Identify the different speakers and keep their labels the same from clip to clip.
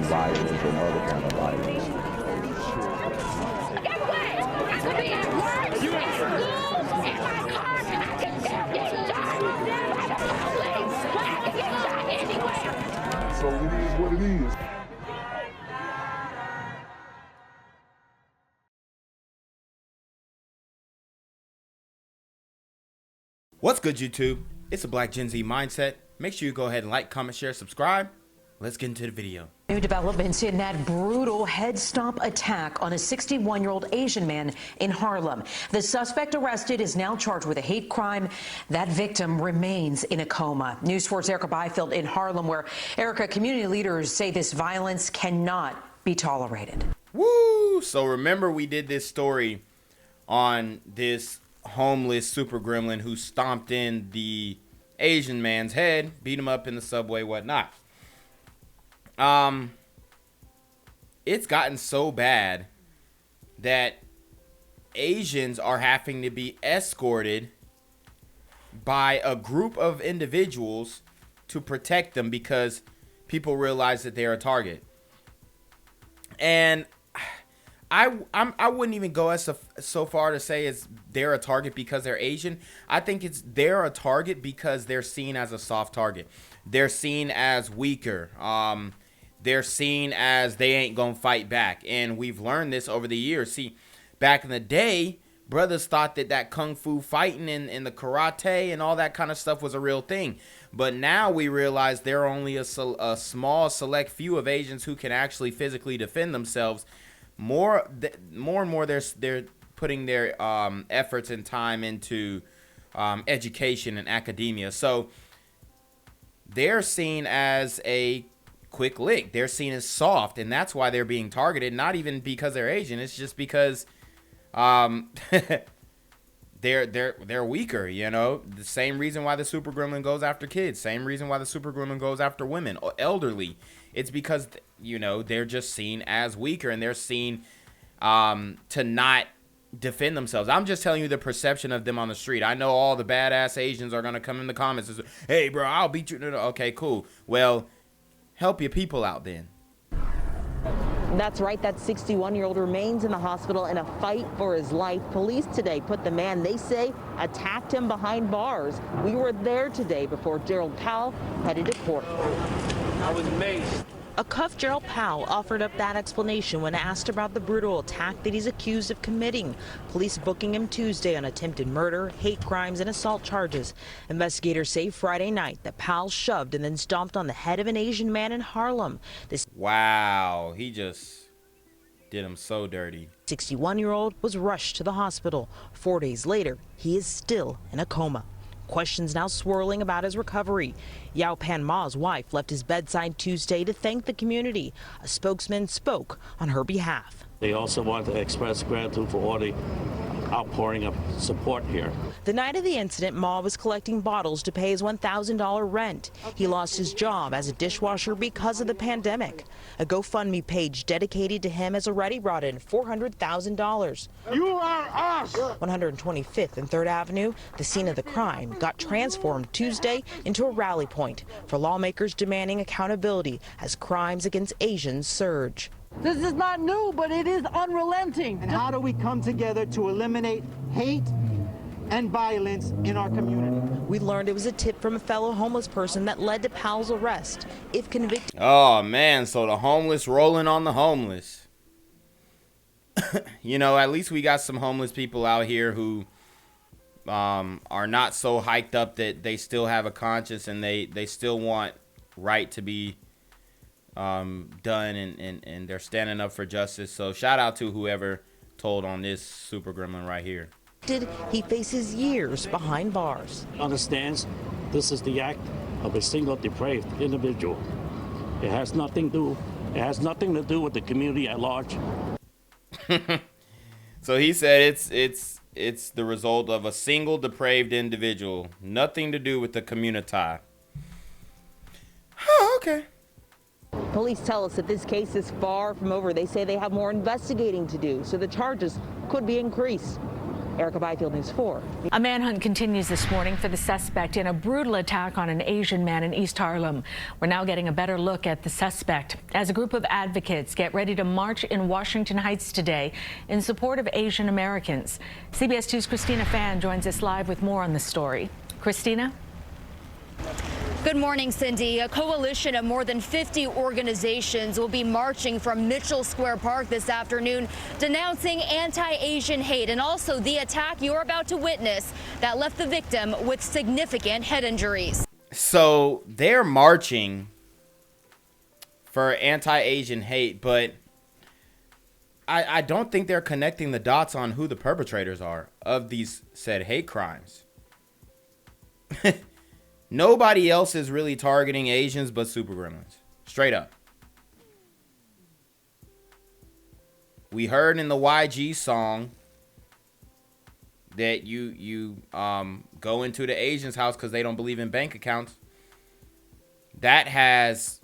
Speaker 1: violence or no other kind of violence.
Speaker 2: Get away! I could be at work, at school, in my car, I can still get shot by the police, but I can get shot anywhere.
Speaker 3: So it is what it is.
Speaker 4: What's good, YouTube? It's a Black Gen Z Mindset. Make sure you go ahead and like, comment, share, subscribe. Let's get into the video.
Speaker 5: New developments in that brutal head stomp attack on a 61-year-old Asian man in Harlem. The suspect arrested is now charged with a hate crime. That victim remains in a coma. News 4's Erica Byfield in Harlem, where, Erica, community leaders say this violence cannot be tolerated.
Speaker 4: Woo! So remember, we did this story on this homeless super gremlin who stomped in the Asian man's head, beat him up in the subway, whatnot. It's gotten so bad that Asians are having to be escorted by a group of individuals to protect them because people realize that they're a target. And I wouldn't even go so far to say it's they're a target because they're Asian. I think they're a target because they're seen as a soft target. They're seen as weaker. They're seen as they ain't gonna fight back. And we've learned this over the years. See, back in the day, brothers thought that kung fu fighting and the karate and all that kind of stuff was a real thing. But now we realize there are only a small select few of Asians who can actually physically defend themselves. More and more they're putting their efforts and time into education and academia. So they're seen as a quick lick. They're seen as soft, and that's why they're being targeted. Not even because they're Asian. It's just because they're weaker. You know, the same reason why the super gremlin goes after kids. Same reason why the super gremlin goes after women, elderly. It's because, you know, they're just seen as weaker, and they're seen to not defend themselves. I'm just telling you the perception of them on the street. I know all the badass Asians are going to come in the comments and say, hey, bro, I'll beat you. Okay, cool. Well, help your people out then.
Speaker 6: That's right. That 61-year-old remains in the hospital in a fight for his life. Police today put the man they say attacked him behind bars. We were there today before Jarrod Powell headed to court.
Speaker 7: I was amazed.
Speaker 6: A cuffed Jarrod Powell offered up that explanation when asked about the brutal attack that he's accused of committing. Police booking him Tuesday on attempted murder, hate crimes, and assault charges. Investigators say Friday night that Powell shoved and then stomped on the head of an Asian man in Harlem. This
Speaker 4: Wow, he just did him so dirty.
Speaker 6: 61-year-old was rushed to the hospital. 4 days later, he is still in a coma. Questions now swirling about his recovery. Yao Pan Ma's wife left his bedside Tuesday to thank the community. A spokesman spoke on her behalf.
Speaker 7: They also want to express gratitude for all the outpouring of support here.
Speaker 6: The night of the incident, Ma was collecting bottles to pay his $1,000 rent. He lost his job as a dishwasher because of the pandemic. A GoFundMe page dedicated to him has already brought in $400,000.
Speaker 3: You are us!
Speaker 6: 125th and 3rd Avenue, the scene of the crime, got transformed Tuesday into a rally point for lawmakers demanding accountability as crimes against Asians surge.
Speaker 8: This is not new, but it is unrelenting.
Speaker 9: And how do we come together to eliminate hate and violence in our community?
Speaker 6: We learned it was a tip from a fellow homeless person that led to Powell's arrest. If convicted.
Speaker 4: Oh, man. So the homeless rolling on the homeless. You know, at least we got some homeless people out here who are not so hyped up that they still have a conscience and they still want right to be done, and they're standing up for justice. So shout out to whoever told on this super gremlin right here.
Speaker 6: He faces years behind bars.
Speaker 7: Understands this is the act of a single depraved individual. It has nothing to do with the community at large.
Speaker 4: So he said it's the result of a single depraved individual, nothing to do with the community. Oh, okay.
Speaker 6: Police tell us that this case is far from over. They say they have more investigating to do, so the charges could be increased. Erica Byfield, News 4.
Speaker 5: A manhunt continues this morning for the suspect in a brutal attack on an Asian man in East Harlem. We're now getting a better look at the suspect as a group of advocates get ready to march in Washington Heights today in support of Asian Americans. CBS 2's Christina Fan joins us live with more on the story. Christina?
Speaker 10: Good morning, Cindy. A coalition of more than 50 organizations will be marching from Mitchell Square Park this afternoon, denouncing anti-Asian hate and also the attack you're about to witness that left the victim with significant head injuries.
Speaker 4: So they're marching for anti-Asian hate, but I don't think they're connecting the dots on who the perpetrators are of these said hate crimes. Nobody else is really targeting Asians but Super Gremlins. Straight up. We heard in the YG song that you go into the Asian's house because they don't believe in bank accounts. That has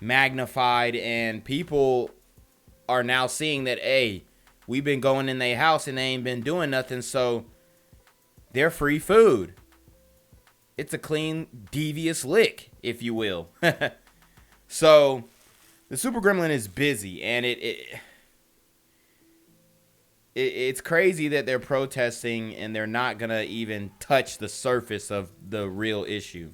Speaker 4: magnified, and people are now seeing that, hey, we've been going in their house and they ain't been doing nothing, so they're free food. It's a clean, devious lick, if you will. So the Super Gremlin is busy, and it's crazy that they're protesting and they're not going to even touch the surface of the real issue.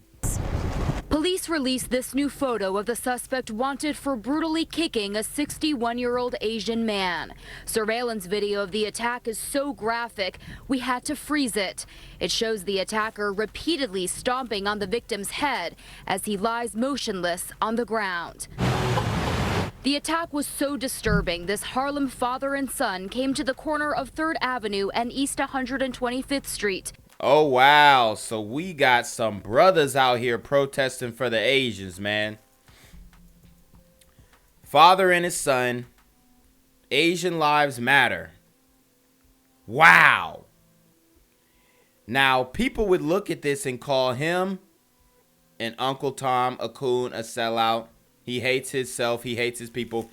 Speaker 10: Police released this new photo of the suspect wanted for brutally kicking a 61-year-old Asian man. Surveillance video of the attack is so graphic, we had to freeze it. It shows the attacker repeatedly stomping on the victim's head as he lies motionless on the ground. The attack was so disturbing, this Harlem father and son came to the corner of 3rd Avenue and East 125th Street.
Speaker 4: Oh, wow. So we got some brothers out here protesting for the Asians, man. Father and his son. Asian lives matter. Wow. Now, people would look at this and call him an Uncle Tom, a coon, a sellout. He hates himself. He hates his people.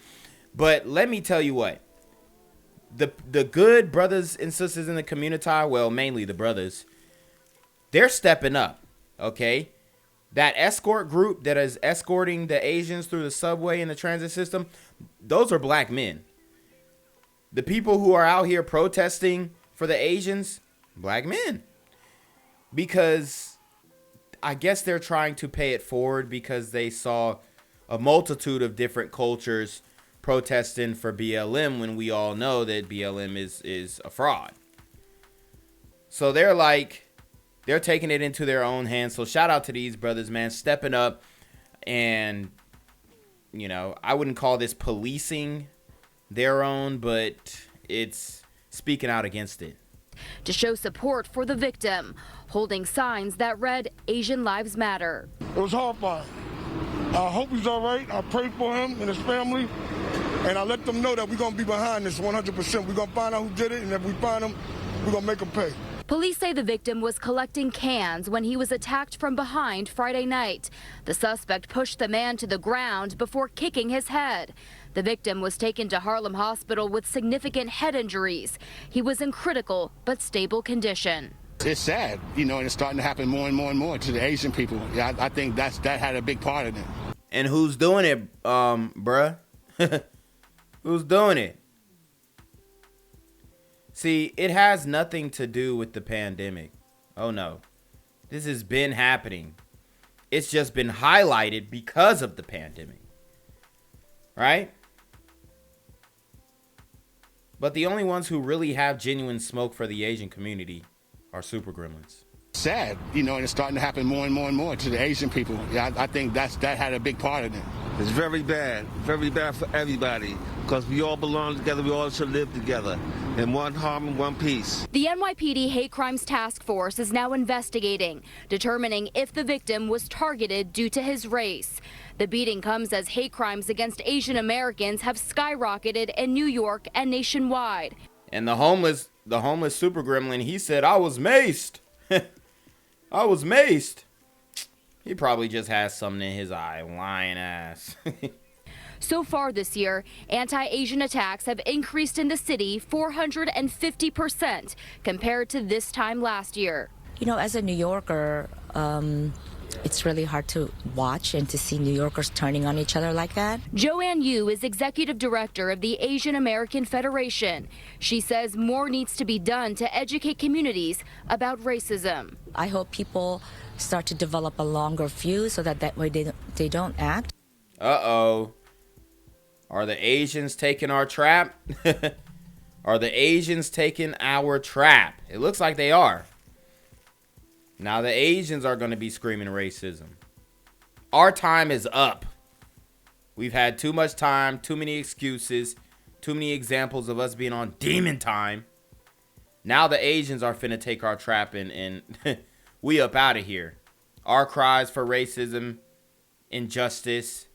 Speaker 4: But let me tell you what. The good brothers and sisters in the community, well, mainly the brothers, they're stepping up, okay? That escort group that is escorting the Asians through the subway and the transit system, those are black men. The people who are out here protesting for the Asians, black men. Because I guess they're trying to pay it forward because they saw a multitude of different cultures protesting for BLM when we all know that BLM is a fraud. So they're taking it into their own hands. So shout out to these brothers, man, stepping up. And, you know, I wouldn't call this policing their own, but it's speaking out against it.
Speaker 10: To show support for the victim, holding signs that read Asian Lives Matter.
Speaker 3: It was horrifying. I hope he's all right. I pray for him and his family. And I let them know that we're going to be behind this 100%. We're going to find out who did it. And if we find him, we're going to make him pay.
Speaker 10: Police say the victim was collecting cans when he was attacked from behind Friday night. The suspect pushed the man to the ground before kicking his head. The victim was taken to Harlem Hospital with significant head injuries. He was in critical but stable condition.
Speaker 11: It's sad, you know, and it's starting to happen more and more and more to the Asian people. Yeah, I think that had a big part in it.
Speaker 4: And who's doing it, bruh? Who's doing it? See, it has nothing to do with the pandemic. Oh, no. This has been happening. It's just been highlighted because of the pandemic. Right? But the only ones who really have genuine smoke for the Asian community are Super Gremlins.
Speaker 11: Sad, you know, and it's starting to happen more and more and more to the Asian people. Yeah, I think that had a big part in it.
Speaker 12: It's very bad for everybody, because we all belong together. We all should live together in one harmony, one peace.
Speaker 10: The NYPD Hate Crimes Task Force is now investigating, determining if the victim was targeted due to his race. The beating comes as hate crimes against Asian Americans have skyrocketed in New York and nationwide.
Speaker 4: And the homeless Super Gremlin, he said, I was maced. I was maced. He probably just has something in his eye, lying ass.
Speaker 10: So far this year, anti-Asian attacks have increased in the city 450% compared to this time last year.
Speaker 13: You know, as a New Yorker, it's really hard to watch and to see New Yorkers turning on each other like that.
Speaker 10: Joanne Yu is executive director of the Asian American Federation. She says more needs to be done to educate communities about racism.
Speaker 13: I hope people start to develop a longer fuse so that way they don't act.
Speaker 4: Uh-oh. Are the Asians taking our trap? Are the Asians taking our trap? It looks like they are. Now the Asians are going to be screaming racism. Our time is up. We've had too much time, too many excuses, too many examples of us being on demon time. Now the Asians are finna take our trap and we up out of here. Our cries for racism, injustice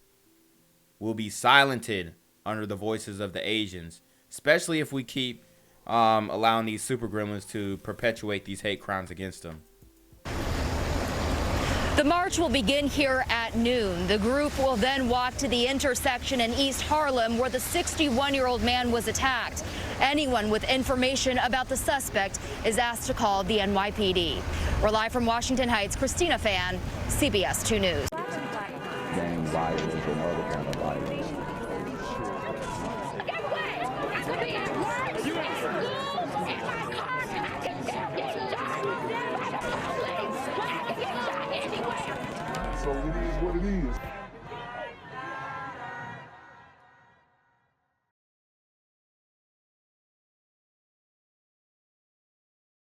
Speaker 4: will be silenced under the voices of the Asians, especially if we keep allowing these super gremlins to perpetuate these hate crimes against them.
Speaker 10: The march will begin here at noon. The group will then walk to the intersection in East Harlem where the 61-year-old man was attacked. Anyone with information about the suspect is asked to call the NYPD. We're live from Washington Heights. Christina Fan, CBS 2 News.
Speaker 1: Gang violence and other kind of violence.
Speaker 2: Guess what? I could be at work, at school, in my car, and I can still get shot by the police. I can get shot anywhere.
Speaker 3: So it is what it is.